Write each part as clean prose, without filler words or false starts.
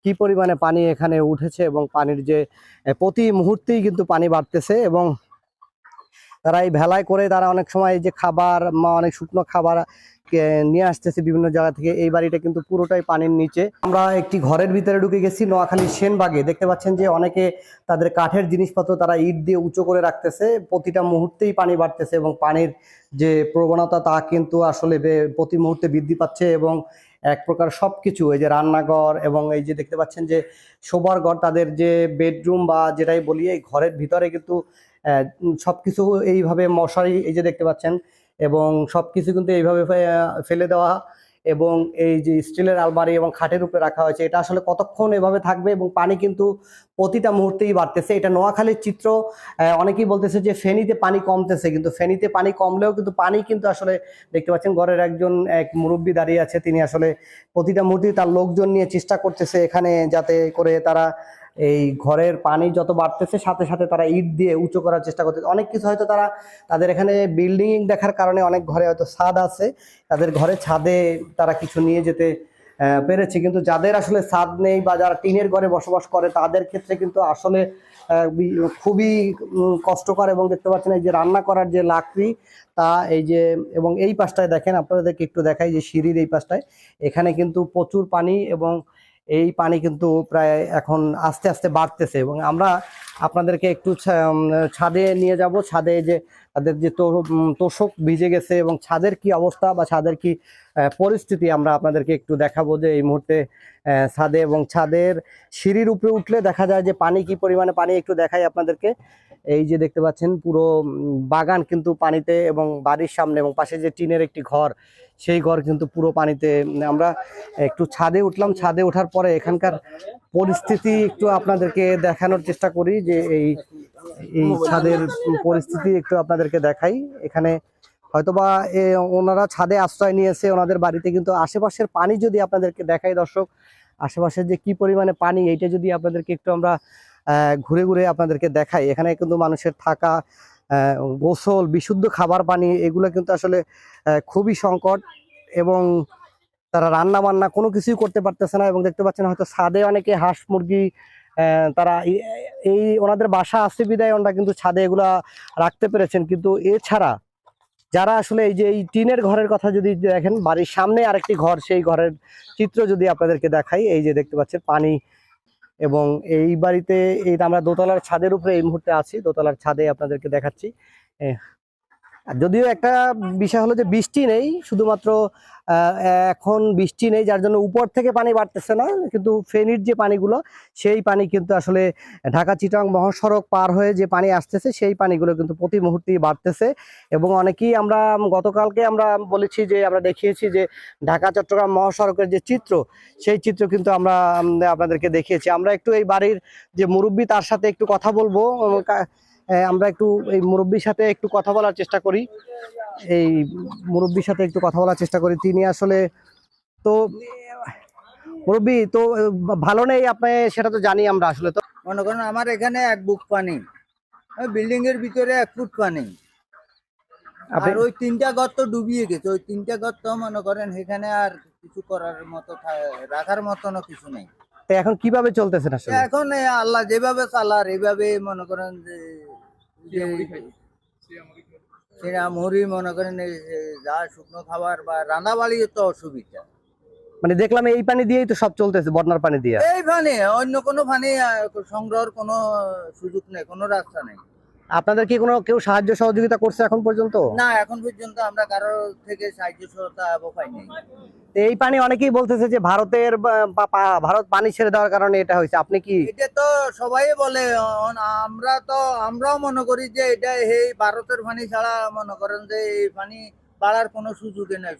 কি পরিমাণে পানি এখানে উঠেছে এবং পানির যে প্রতি মুহূর্তেই কিন্তু পানি বাড়তেছে। এবং তারা এই ভেলায় করে তারা অনেক সময় যে খাবার অনেক শুকনো খাবার নিয়ে আসতেছে বিভিন্ন জায়গা থেকে। এই বাড়িটা কিন্তু পুরোটাই পানির নিচে। আমরা একটি ঘরের ভিতরে ঢুকে গেছি নোয়াখালীর সেনবাগে। দেখতে পাচ্ছেন যে অনেকে তাদের কাঠের জিনিসপত্র তারা ইট দিয়ে উঁচু করে রাখতেছে, প্রতিটা মুহূর্তেই পানি বাড়তেছে এবং পানির যে প্রবণতা তা কিন্তু আসলে প্রতি মুহূর্তে বৃদ্ধি পাচ্ছে। এবং এক প্রকার সবকিছু, এই যে রান্নাঘর এবং এই যে দেখতে পাচ্ছেন যে শোবার ঘর, তাদের যে বেডরুম বা যেটাই বলি, এই ঘরের ভিতরে কিন্তু সবকিছু এইভাবে মশারি এই যে দেখতে পাচ্ছেন, এবং সবকিছু কিন্তু এইভাবে ফেলে দেওয়া এবং এই যে স্টিলের আলমারি এবং খাটের উপরে রাখা হয়েছে। এটা আসলে কতক্ষণ এভাবে থাকবে? এবং পানি কিন্তু প্রতিটা মুহূর্তেই বাড়তেছে। এটা নোয়াখালীর চিত্র। অনেকেই বলতেছে যে ফেনীতে পানি কমতেছে, কিন্তু ফেনীতে পানি কমলেও কিন্তু পানি কিন্তু আসলে দেখতে পাচ্ছেন ঘরের এক মুরব্বী দাঁড়িয়ে আছে, তিনি আসলে প্রতিটা মুহূর্তেই তার লোকজন নিয়ে চেষ্টা করতেছে এখানে, যাতে করে তারা এই ঘরের পানি যত বাড়তেছে সাথে সাথে তারা ইট দিয়ে উঁচু করার চেষ্টা করতেছে। অনেক কিছু হয়তো তাদের এখানে বিল্ডিং দেখার কারণে অনেক ঘরে হয়তো ছাদ আছে, তাদের ঘরে ছাদে তারা কিছু নিয়ে যেতে পেরেছে। কিন্তু যাদের আসলে ছাদ নেই বা যারা টিনের ঘরে বসবাস করে তাদের ক্ষেত্রে কিন্তু আসলে খুবই কষ্টকর। এবং দেখতে পাচ্ছেন এই যে রান্না করার যে লাকড়ি তা এই যে, এবং এই পাশটায় দেখেন, আপনাদেরকে একটু দেখাই যে সিঁড়ির এই পাশটায় এখানে কিন্তু প্রচুর পানি, এবং এই পানি কিন্তু প্রায় এখন আস্তে আস্তে বাড়তেছে। এবং আমরা আপনাদেরকে একটু ছাদে নিয়ে যাব। ছাদে যে তাদের যে তোষক ভিজে গেছে এবং ছাদের কি অবস্থা বা ছাদের কি পরিস্থিতি আমরা আপনাদেরকে একটু দেখাবো যে এই মুহূর্তে ছাদে। এবং ছাদের সিঁড়ির উপরে উঠলে দেখা যায় যে পানি কি পরিমাণে পানি, একটু দেখাই আপনাদেরকে। এই যে দেখতে পাচ্ছেন পুরো বাগান কিন্তু পানিতে, এবং বাড়ির সামনে এবং পাশে যে টিনের একটি ঘর, সেই ঘর কিন্তু পুরো পানিতে। আমরা একটু ছাদে উঠলাম, ছাদে ওঠার পরে এখানকার পরিস্থিতি একটু আপনাদেরকে দেখানোর চেষ্টা করি যে এই এই ছাদের পরিস্থিতি একটু আপনাদেরকে দেখাই। এখানে হয়তোবা ওনারা ছাদে আশ্রয় নিয়েছে ওনাদের বাড়িতে, কিন্তু আশেপাশের পানি যদি আপনাদেরকে দেখাই দর্শক, আশেপাশের যে কি পরিমাণে পানি এইটা যদি আপনাদেরকে একটু আমরা ঘুরে ঘুরে আপনাদেরকে দেখাই। এখানে কিন্তু মানুষের থাকা, গোসল, বিশুদ্ধ খাবার পানি এগুলো কিন্তু আসলে খুবই সংকট। এবং তারা রান্না বান্না কোনো কিছুই করতে পারতেছে না। এবং দেখতে পাচ্ছেন হয়তো ছাদে অনেকে হাঁস মুরগি তারা এই ওনাদের বাসা আছে বিদায় ওনারা কিন্তু ছাদে এগুলা রাখতে পেরেছেন। কিন্তু এছাড়া যারা আসলে এই যে এই টিনের ঘরের কথা যদি দেখেন, বাড়ির সামনে আরেকটি ঘর, সেই ঘরের চিত্র যদি আপনাদেরকে দেখাই, এই যে দেখতে পাচ্ছেন পানি। এবং এই বাড়িতে এই আমরা দোতলার ছাদের উপরে এই মুহূর্তে আছি, দোতলার ছাদে আপনাদেরকে দেখাচ্ছি। আর যদিও একটা বিষয় হলো যে বৃষ্টি নেই, শুধুমাত্র এখন বৃষ্টি নেই যার জন্য উপর থেকে পানি বাড়তেছে না, কিন্তু ফেনীর যে পানিগুলো সেই পানি কিন্তু আসলে ঢাকা চিটাগাং মহাসড়ক পার হয়ে যে পানি আসতেছে সেই পানিগুলো কিন্তু প্রতি মুহূর্তেই বাড়তেছে। এবং অনেকেই আমরা গতকালকে আমরা বলেছি যে আমরা দেখিয়েছি যে ঢাকা চট্টগ্রাম মহাসড়কের যে চিত্র, সেই চিত্র কিন্তু আমরা আপনাদেরকে দেখিয়েছি। আমরা একটু এই বাড়ির যে মুরব্বী তার সাথে একটু কথা বলবো। আমরা একটু এই মুরব্বীর সাথে একটু কথা বলার চেষ্টা করি। এই মুরব্বীর সাথে একটু কথা বলার চেষ্টা করি। তিনি আসলে তো মুরব্বী তো ভালো নেই আপনি, সেটা তো জানি আমরা। আসলে তো মনে করেন আমার এখানে 1 বুক পানি, বিল্ডিং এর ভিতরে 1 ফুট পানি, আর ওই 3টা ঘর তো ডুবিয়ে গেছে। ওই 3টা ঘর তো মনে করেন এখানে আর কিছু করার মতো রাখার মতন কিছু নেই। এখন কিভাবে চলতেছেন আসলে? এখন আল্লাহ যেভাবে চালার এইভাবে মনে করেন যে মুড়ি মনে করেন যা শুকনো খাবার বা রান্না বাড়ি তো অসুবিধা। মানে দেখলাম এই পানি দিয়েই তো সব চলতেছে, বন্যার পানি দিয়ে। এই পানি, অন্য কোনো পানি সংগ্রহের কোনো সুযোগ নেই, কোনো রাস্তা নেই। আপনাদের কি কোনো কেউ সাহায্য সহযোগিতা করছে এখন পর্যন্ত? না, এখন পর্যন্ত আমরা কারোর থেকে সাহায্য সহায়তা পাইনি। এই পানি অনেকেই বলতেছে যে ভারত পানি ছেড়ে দেওয়ার কারণে এটা হয়েছে, আপনি কি? এটা তো সবাই বলে, আমরাও মনে করি যে এটা এই ভারতের পানি ছাড়া মনে করেন যে এই পানি বাড়ার কোনো সুযোগই নাই।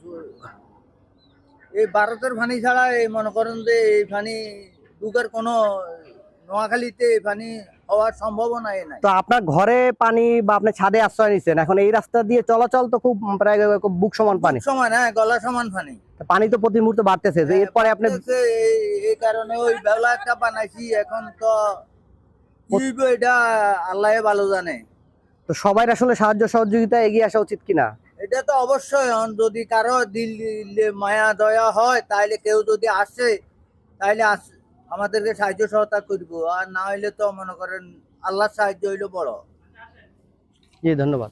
এই ভারতের পানি ছাড়া এই মনে করেন যে এই পানি ঢুকার কোনো নোয়াখালীতে এই পানি হওয়ার সম্ভাবনাই নাই। তো আপনার ঘরে পানি বা আপনি ছাদে আশ্রয় নিচ্ছেন, এখন এই রাস্তা দিয়ে চলাচল তো খুব প্রায় বুক সমান পানি, সমান, হ্যাঁ, গলা সমান পানি। পানি তো প্রতি মুহূর্তে বাড়তেছে। এরপরে আপনি এই কারণে ওই বেলা একটা বানাইছি, এখন তো এটা আল্লাহ ভালো জানে। তো সবাই আসলে সাহায্য সহযোগিতা এগিয়ে আসা উচিত কিনা? এটা তো অবশ্যই, যদি কারো দিল মায়া দয়া হয় তাহলে কেউ যদি আসে তাহলে আমাদেরকে সাহায্য সহযোগিতা করবো, আর না হইলে তো মনে করেন আল্লাহর সাহায্য হইলো বড়। জি ধন্যবাদ।